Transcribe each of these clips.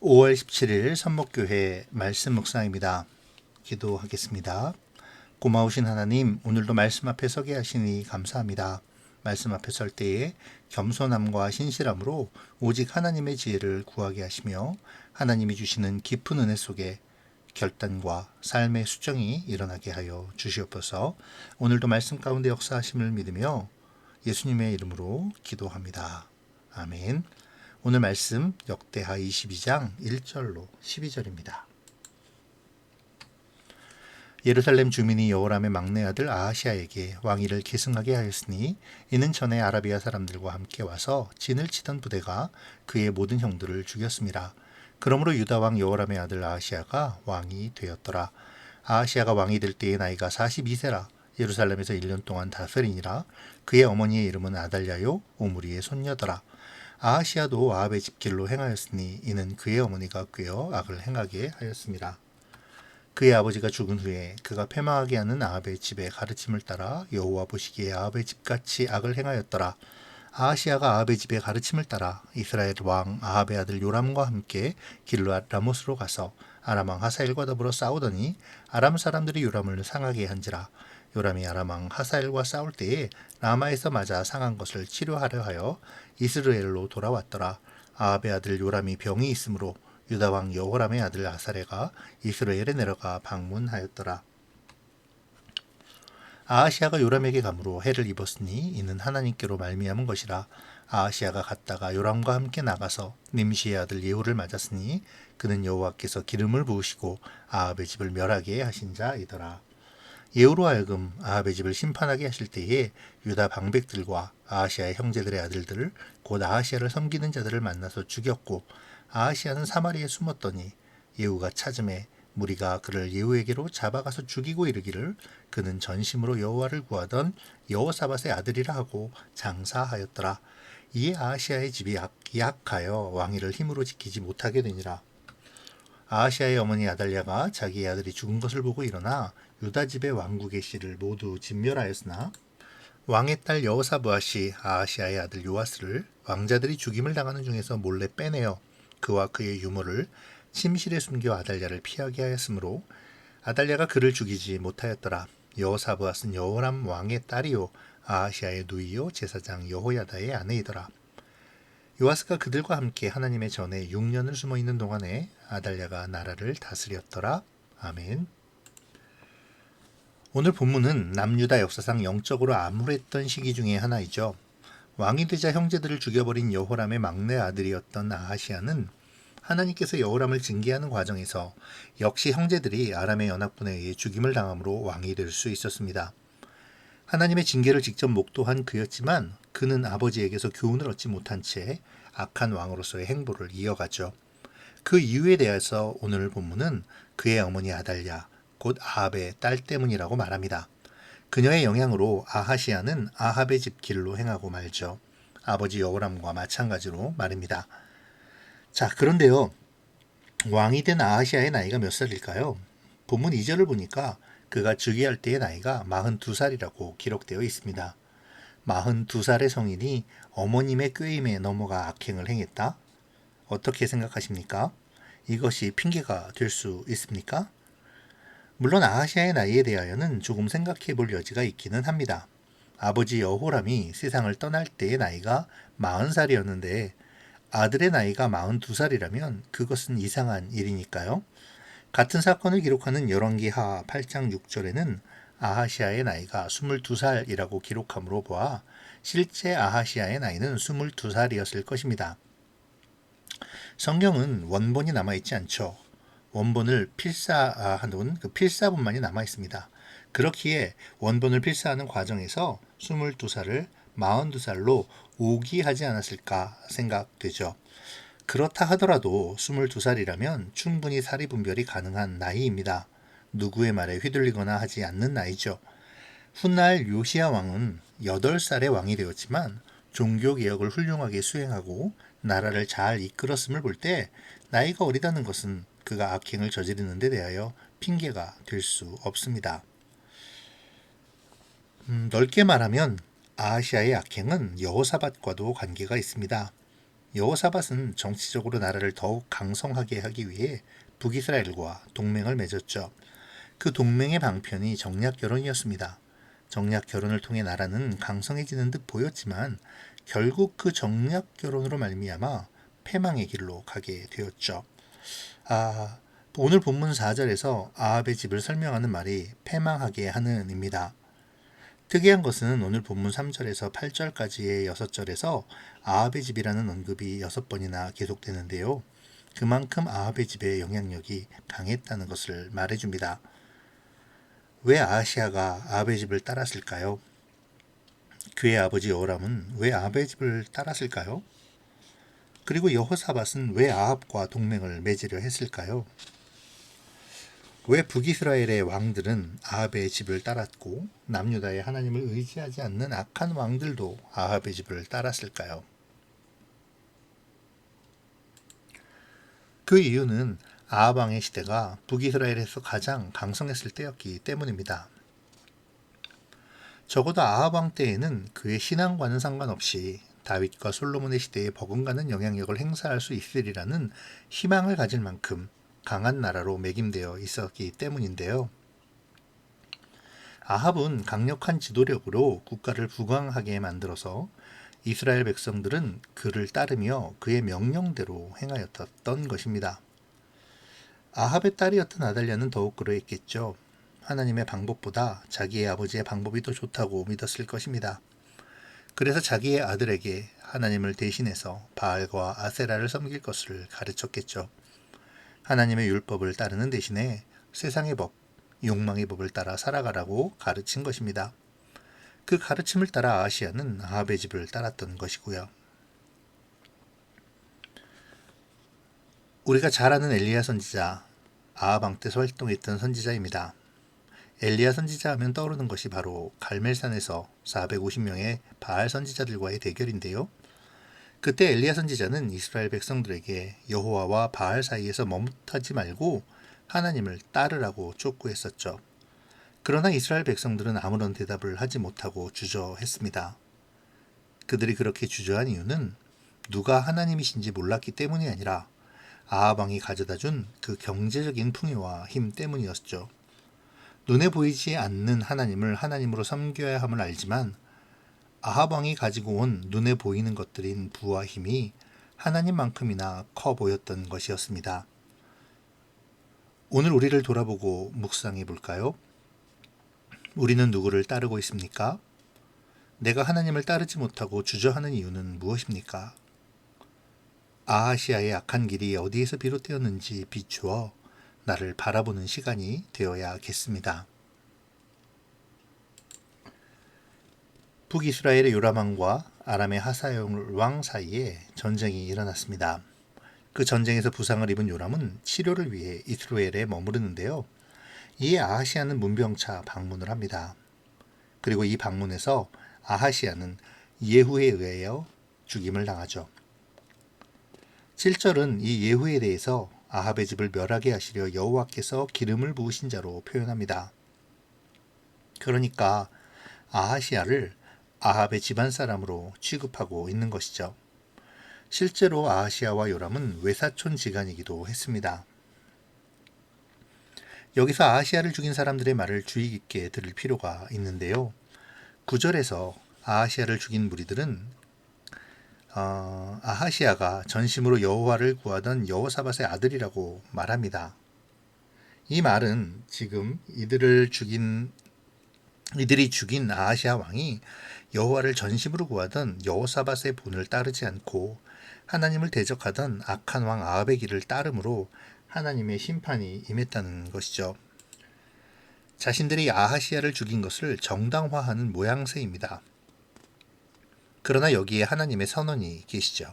5월 17일 선목교회 말씀 묵상입니다. 기도하겠습니다. 고마우신 하나님, 오늘도 말씀 앞에 서게 하시니 감사합니다. 말씀 앞에 설 때에 겸손함과 신실함으로 오직 하나님의 지혜를 구하게 하시며 하나님이 주시는 깊은 은혜 속에 결단과 삶의 수정이 일어나게 하여 주시옵소서. 오늘도 말씀 가운데 역사하심을 믿으며 예수님의 이름으로 기도합니다. 아멘. 오늘 말씀 역대하 22장 1절로 12절입니다. 예루살렘 주민이 여호람의 막내 아들 아하시아에게 왕위를 계승하게 하였으니 이는 전에 아라비아 사람들과 함께 와서 진을 치던 부대가 그의 모든 형들을 죽였습니다. 그러므로 유다 왕 여호람의 아들 아하시아가 왕이 되었더라. 아하시아가 왕이 될 때의 나이가 42세라. 예루살렘에서 1년 동안 다스리니라. 그의 어머니의 이름은 아달랴요 오므리의 손녀더라. 아하시아도 아합의 집길로 행하였으니 이는 그의 어머니가 꾀어 악을 행하게 하였습니다. 그의 아버지가 죽은 후에 그가 패망하게 하는 아합의 집의 가르침을 따라 여호와 보시기에 아합의 집같이 악을 행하였더라. 아하시아가 아합의 집의 가르침을 따라 이스라엘 왕 아합의 아들 요람과 함께 길르앗 라못으로 가서 아람 왕 하사엘과 더불어 싸우더니 아람 사람들이 요람을 상하게 한지라. 요람이 아람 왕 하사엘과 싸울 때에 라마에서 맞아 상한 것을 치료하려 하여 이스라엘로 돌아왔더라. 아합의 아들 요람이 병이 있으므로 유다 왕 여호람의 아들 아사레가 이스라엘에 내려가 방문하였더라. 아하시아가 요람에게 감으로 해를 입었으니 이는 하나님께로 말미암은 것이라. 아하시아가 갔다가 요람과 함께 나가서 님시의 아들 예후를 맞았으니 그는 여호와께서 기름을 부으시고 아합의 집을 멸하게 하신 자이더라. 예후로 하여금 아합의 집을 심판하게 하실 때에 유다 방백들과 아하시아의 형제들의 아들들을 곧 아하시아를 섬기는 자들을 만나서 죽였고 아하시아는 사마리에 숨었더니 예후가 찾음에 무리가 그를 예후에게로 잡아가서 죽이고 이르기를 그는 전심으로 여호와를 구하던 여호사밧의 아들이라 하고 장사하였더라. 이에 아하시아의 집이 약하여 왕위를 힘으로 지키지 못하게 되니라. 아하시아의 어머니 아달랴가 자기의 아들이 죽은 것을 보고 일어나 유다 집의 왕국의 씨를 모두 진멸하였으나 왕의 딸 여호사브앗이 아하시아의 아들 요아스를 왕자들이 죽임을 당하는 중에서 몰래 빼내어 그와 그의 유모를 침실에 숨겨 아달랴를 피하게 하였으므로 아달랴가 그를 죽이지 못하였더라. 여호사브앗은 여호람 왕의 딸이요 아하시아의 누이요 제사장 여호야다의 아내이더라. 요아스가 그들과 함께 하나님의 전에 6년을 숨어있는 동안에 아달랴가 나라를 다스렸더라. 아멘. 오늘 본문은 남유다 역사상 영적으로 암울했던 시기 중의 하나이죠. 왕이 되자 형제들을 죽여버린 여호람의 막내 아들이었던 아하시아는 하나님께서 여호람을 징계하는 과정에서 역시 형제들이 아람의 연합군에 의해 죽임을 당함으로 왕이 될 수 있었습니다. 하나님의 징계를 직접 목도한 그였지만 그는 아버지에게서 교훈을 얻지 못한 채 악한 왕으로서의 행보를 이어가죠. 그 이유에 대해서 오늘 본문은 그의 어머니 아달랴, 곧 아합의 딸 때문이라고 말합니다. 그녀의 영향으로 아하시아는 아합의 집 길로 행하고 말죠. 아버지 여호람과 마찬가지로 말입니다. 자, 그런데요. 왕이 된 아하시아의 나이가 몇 살일까요? 본문 2절을 보니까 그가 즉위할 때의 나이가 42살이라고 기록되어 있습니다. 42살의 성인이 어머님의 꾀임에 넘어가 악행을 행했다? 어떻게 생각하십니까? 이것이 핑계가 될 수 있습니까? 물론 아하시아의 나이에 대하여는 조금 생각해 볼 여지가 있기는 합니다. 아버지 여호람이 세상을 떠날 때의 나이가 40살이었는데 아들의 나이가 42살이라면 그것은 이상한 일이니까요. 같은 사건을 기록하는 열왕기하 8장 6절에는 아하시아의 나이가 22살이라고 기록함으로 보아 실제 아하시아의 나이는 22살이었을 것입니다. 성경은 원본이 남아있지 않죠. 원본을 필사하는 그 필사본만이 남아있습니다. 그렇기에 원본을 필사하는 과정에서 22살을 42살로 오기하지 않았을까 생각되죠. 그렇다 하더라도 22살이라면 충분히 사리분별이 가능한 나이입니다. 누구의 말에 휘둘리거나 하지 않는 나이죠. 훗날 요시야 왕은 8살의 왕이 되었지만 종교개혁을 훌륭하게 수행하고 나라를 잘 이끌었음을 볼 때 나이가 어리다는 것은 그가 악행을 저지르는 데 대하여 핑계가 될 수 없습니다. 넓게 말하면 아하시아의 악행은 여호사밧과도 관계가 있습니다. 여호사밧은 정치적으로 나라를 더욱 강성하게 하기 위해 북이스라엘과 동맹을 맺었죠. 그 동맹의 방편이 정략 결혼이었습니다. 정략 결혼을 통해 나라는 강성해지는 듯 보였지만 결국 그 정략 결혼으로 말미암아 패망의 길로 가게 되었죠. 아, 오늘 본문 4절에서 아합의 집을 설명하는 말이 패망하게 하는입니다. 특이한 것은 오늘 본문 3절에서 8절까지의 6절에서 아합의 집이라는 언급이 6번이나 계속되는데요. 그만큼 아합의 집의 영향력이 강했다는 것을 말해줍니다. 왜 아하시아가 아합의 집을 따랐을까요? 그의 아버지 여호람은 왜 아합의 집을 따랐을까요? 그리고 여호사밧은 왜 아합과 동맹을 맺으려 했을까요? 왜 북이스라엘의 왕들은 아합의 집을 따랐고 남유다의 하나님을 의지하지 않는 악한 왕들도 아합의 집을 따랐을까요? 그 이유는 아합 왕의 시대가 북이스라엘에서 가장 강성했을 때였기 때문입니다. 적어도 아합 왕 때에는 그의 신앙과는 상관없이 다윗과 솔로몬의 시대에 버금가는 영향력을 행사할 수 있으리라는 희망을 가질 만큼 강한 나라로 매김되어 있었기 때문인데요. 아합은 강력한 지도력으로 국가를 부강하게 만들어서 이스라엘 백성들은 그를 따르며 그의 명령대로 행하였던 것입니다. 아합의 딸이었던 아달랴는 더욱 그러했겠죠. 하나님의 방법보다 자기의 아버지의 방법이 더 좋다고 믿었을 것입니다. 그래서 자기의 아들에게 하나님을 대신해서 바알과 아세라를 섬길 것을 가르쳤겠죠. 하나님의 율법을 따르는 대신에 세상의 법, 욕망의 법을 따라 살아가라고 가르친 것입니다. 그 가르침을 따라 아하시아는 아합의 집을 따랐던 것이고요. 우리가 잘 아는 엘리야 선지자, 아합 왕 때서 활동했던 선지자입니다. 엘리야 선지자 하면 떠오르는 것이 바로 갈멜산에서 450명의 바알 선지자들과의 대결인데요. 그때 엘리야 선지자는 이스라엘 백성들에게 여호와와 바알 사이에서 머뭇하지 말고 하나님을 따르라고 촉구했었죠. 그러나 이스라엘 백성들은 아무런 대답을 하지 못하고 주저했습니다. 그들이 그렇게 주저한 이유는 누가 하나님이신지 몰랐기 때문이 아니라 아합 왕이 가져다 준 그 경제적인 풍요와 힘 때문이었죠. 눈에 보이지 않는 하나님을 하나님으로 섬겨야 함을 알지만 아합 왕이 가지고 온 눈에 보이는 것들인 부와 힘이 하나님만큼이나 커 보였던 것이었습니다. 오늘 우리를 돌아보고 묵상해 볼까요? 우리는 누구를 따르고 있습니까? 내가 하나님을 따르지 못하고 주저하는 이유는 무엇입니까? 아하시아의 악한 길이 어디에서 비롯되었는지 비추어 나를 바라보는 시간이 되어야겠습니다. 북이스라엘의 요람왕과 아람의 하사열 왕 사이에 전쟁이 일어났습니다. 그 전쟁에서 부상을 입은 요람은 치료를 위해 이스라엘에 머무르는데요. 이에 아하시아는 문병차 방문을 합니다. 그리고 이 방문에서 아하시아는 예후에 의하여 죽임을 당하죠. 7절은 이 예후에 대해서 아합의 집을 멸하게 하시려 여호와께서 기름을 부으신 자로 표현합니다. 그러니까 아하시아를 아합의 집안 사람으로 취급하고 있는 것이죠. 실제로 아하시아와 요람은 외사촌 지간이기도 했습니다. 여기서 아하시아를 죽인 사람들의 말을 주의 깊게 들을 필요가 있는데요. 9절에서 아하시아를 죽인 무리들은 아하시아가 전심으로 여호와를 구하던 여호사밧의 아들이라고 말합니다. 이 말은 지금 이들이 죽인 아하시아 왕이 여호와를 전심으로 구하던 여호사밧의 본을 따르지 않고 하나님을 대적하던 악한 왕 아합의 길을 따름으로 하나님의 심판이 임했다는 것이죠. 자신들이 아하시아를 죽인 것을 정당화하는 모양새입니다. 그러나 여기에 하나님의 선언이 계시죠.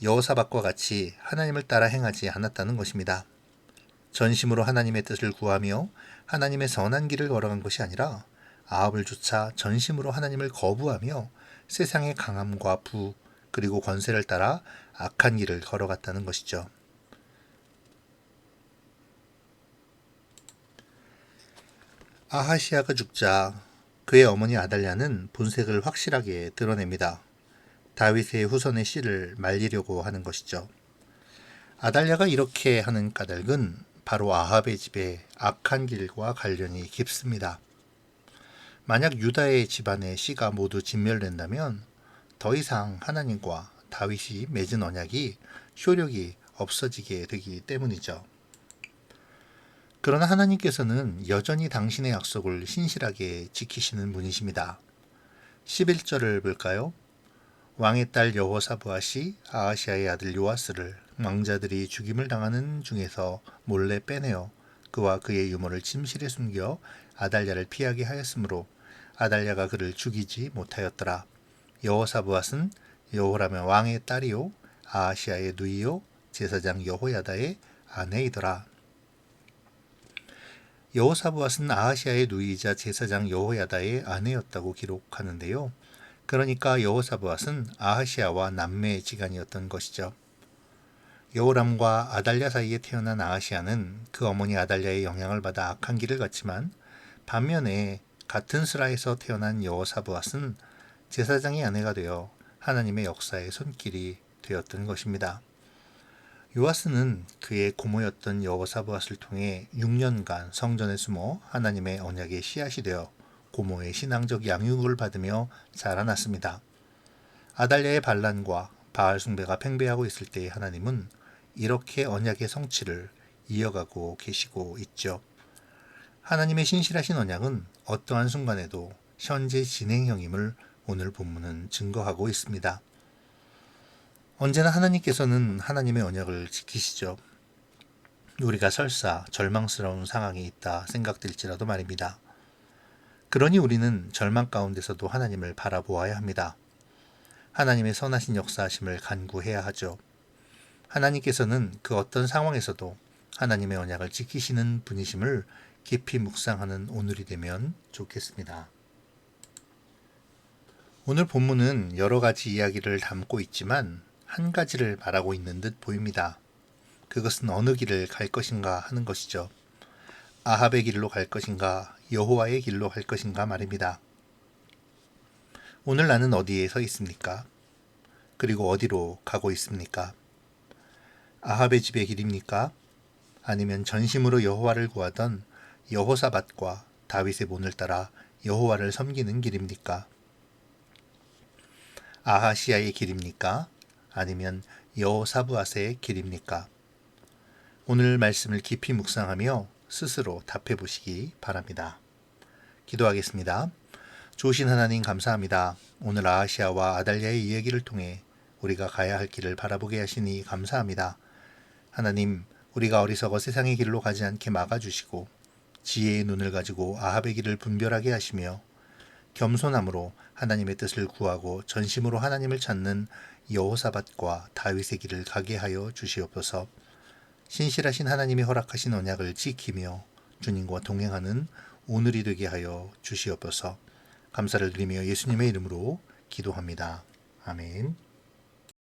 여호사밧과 같이 하나님을 따라 행하지 않았다는 것입니다. 전심으로 하나님의 뜻을 구하며 하나님의 선한 길을 걸어간 것이 아니라 아합을 쫓아 전심으로 하나님을 거부하며 세상의 강함과 부 그리고 권세를 따라 악한 길을 걸어갔다는 것이죠. 아하시아가 죽자 그의 어머니 아달랴는 본색을 확실하게 드러냅니다. 다윗의 후손의 씨를 말리려고 하는 것이죠. 아달랴가 이렇게 하는 까닭은 바로 아합의 집의 악한 길과 관련이 깊습니다. 만약 유다의 집안의 씨가 모두 진멸된다면 더 이상 하나님과 다윗이 맺은 언약이 효력이 없어지게 되기 때문이죠. 그러나 하나님께서는 여전히 당신의 약속을 신실하게 지키시는 분이십니다. 11절을 볼까요? 왕의 딸 여호사브앗이 아하시아의 아들 요아스를 왕자들이 죽임을 당하는 중에서 몰래 빼내어 그와 그의 유모를 침실에 숨겨 아달랴를 피하게 하였으므로 아달랴가 그를 죽이지 못하였더라. 여호사브앗은 여호라면 왕의 딸이요 아하시아의 누이요 제사장 여호야다의 아내이더라. 여호사브앗은 아하시아의 누이이자 제사장 여호야다의 아내였다고 기록하는데요. 그러니까 여호사브앗은 아하시아와 남매지간이었던 것이죠. 여호람과 아달랴 사이에 태어난 아하시아는 그 어머니 아달랴의 영향을 받아 악한 길을 갔지만 반면에 같은 스라에서 태어난 여호사브앗은 제사장의 아내가 되어 하나님의 역사의 손길이 되었던 것입니다. 요아스는 그의 고모였던 여호사브앗을 통해 6년간 성전에 숨어 하나님의 언약의 씨앗이 되어 고모의 신앙적 양육을 받으며 자라났습니다. 아달랴의 반란과 바알 숭배가 팽배하고 있을 때의 하나님은 이렇게 언약의 성취를 이어가고 계시고 있죠. 하나님의 신실하신 언약은 어떠한 순간에도 현재 진행형임을 오늘 본문은 증거하고 있습니다. 언제나 하나님께서는 하나님의 언약을 지키시죠. 우리가 설사 절망스러운 상황에 있다 생각될지라도 말입니다. 그러니 우리는 절망 가운데서도 하나님을 바라보아야 합니다. 하나님의 선하신 역사하심을 간구해야 하죠. 하나님께서는 그 어떤 상황에서도 하나님의 언약을 지키시는 분이심을 깊이 묵상하는 오늘이 되면 좋겠습니다. 오늘 본문은 여러 가지 이야기를 담고 있지만 한 가지를 말하고 있는 듯 보입니다. 그것은 어느 길을 갈 것인가 하는 것이죠. 아합의 길로 갈 것인가, 여호와의 길로 갈 것인가 말입니다. 오늘 나는 어디에 서 있습니까? 그리고 어디로 가고 있습니까? 아합의 집의 길입니까? 아니면 전심으로 여호와를 구하던 여호사밧과 다윗의 본을 따라 여호와를 섬기는 길입니까? 아하시아의 길입니까? 아니면 여호사브앗의 길입니까? 오늘 말씀을 깊이 묵상하며 스스로 답해 보시기 바랍니다. 기도하겠습니다. 좋으신 하나님 감사합니다. 오늘 아하시아와 아달랴의 이야기를 통해 우리가 가야 할 길을 바라보게 하시니 감사합니다. 하나님, 우리가 어리석어 세상의 길로 가지 않게 막아주시고 지혜의 눈을 가지고 아합의 길을 분별하게 하시며 겸손함으로 하나님의 뜻을 구하고 전심으로 하나님을 찾는 여호사밧과 다윗의 길을 가게 하여 주시옵소서. 신실하신 하나님이 허락하신 언약을 지키며 주님과 동행하는 오늘이 되게 하여 주시옵소서. 감사를 드리며 예수님의 이름으로 기도합니다. 아멘.